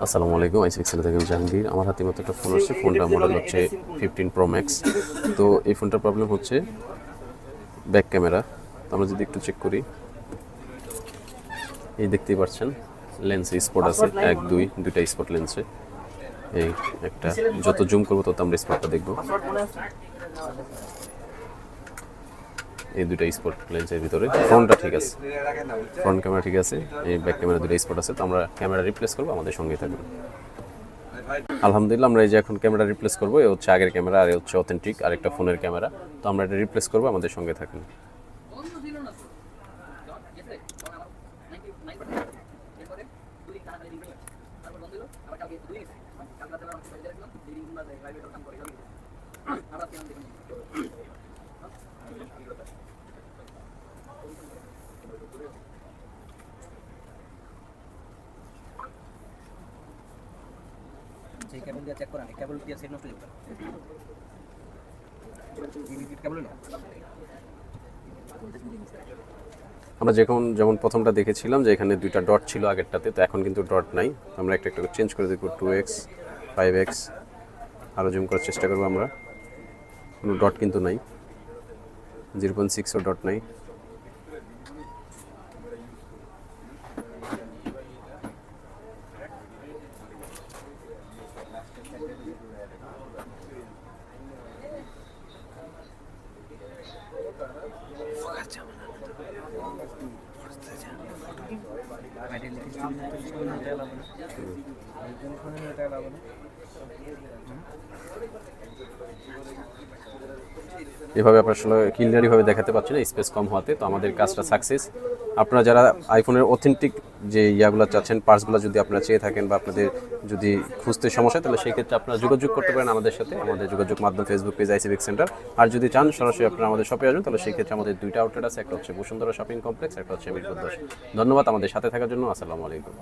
আসসালামু আলাইকুম, আইসিএক্সেল থেকে জাহাঙ্গীর। আমার হাতে মতো একটা ফোন আসছে। ফোনটার মডেল হচ্ছে 15 Pro Max। তো এই ফোনটার প্রবলেম হচ্ছে ব্যাক ক্যামেরা। তো আমরা যদি একটু চেক করি, এই দেখতেই পাচ্ছেন লেন্সে স্পট আছে, দুইটা স্পট লেন্সে। এই একটা, যত জুম করবো তত আমরা স্পটটা দেখবো। এই দুইটা স্পট লেন্সের ভিতরে ফ্রন্টটা ঠিক আছে, ফ্রন্ট ক্যামেরা ঠিক আছে, এই ব্যাক ক্যামেরা দুটো স্পট আছে। তো আমরা ক্যামেরা রিপ্লেস করবো, আমাদের সঙ্গেই থাকবে। আলহামদুলিল্লাহ, আমরা এই যে এখন ক্যামেরা রিপ্লেস করবো। এ হচ্ছে আগের ক্যামেরা, আর এ হচ্ছে অথেন্টিক আরেকটা ফোনের ক্যামেরা। তো আমরা এটা রিপ্লেস করবো, আমাদের সঙ্গে থাকুন। সেই কেবল দিয়ে চেক করেন, কেবল দিয়ে সেট নষ্ট হয়ে যাবে। কেবল না আমরা যেমন প্রথমটা দেখেছিলাম যে এখানে দুইটা ডট ছিল আগেরটাতে, তো এখন কিন্তু ডট নাই। আমরা একটা একটা চেঞ্জ করে দেখব, 2x 5x, আরও জুম করার চেষ্টা করবো আমরা। কোনো ডট কিন্তু নাই, 0.6ও ডট নাই। এভাবে আপনার আসলে ক্লিয়ারিভাবে দেখাতে পাচ্ছি না, স্পেস কম হওয়াতে। তো আমাদের কাজটা সাকসেস। আপনারা যারা আইফোনের অথেন্টিক যে ইয়াগুলো চাচ্ছেন, পার্টসগুলো যদি আপনারা চেয়ে থাকেন বা আপনাদের যদি খুঁজতে সমস্যা, তাহলে সেই ক্ষেত্রে আপনারা যোগাযোগ করতে পারেন আমাদের সাথে। আমাদের যোগাযোগ মাধ্যম ফেসবুক পেজ আইসিএক্স সেন্টার। আর যদি চান সরাসরি আপনারা আমাদের শপে আসবেন, তাহলে সেই ক্ষেত্রে আমাদের দুইটা আউটলেট আছে, একটা হচ্ছে বসুন্ধরা শপিং কমপ্লেক্স, একটা হচ্ছে মিরপুর 10। ধন্যবাদ আমাদের সাথে থাকার জন্য। আসসালামু আলাইকুম।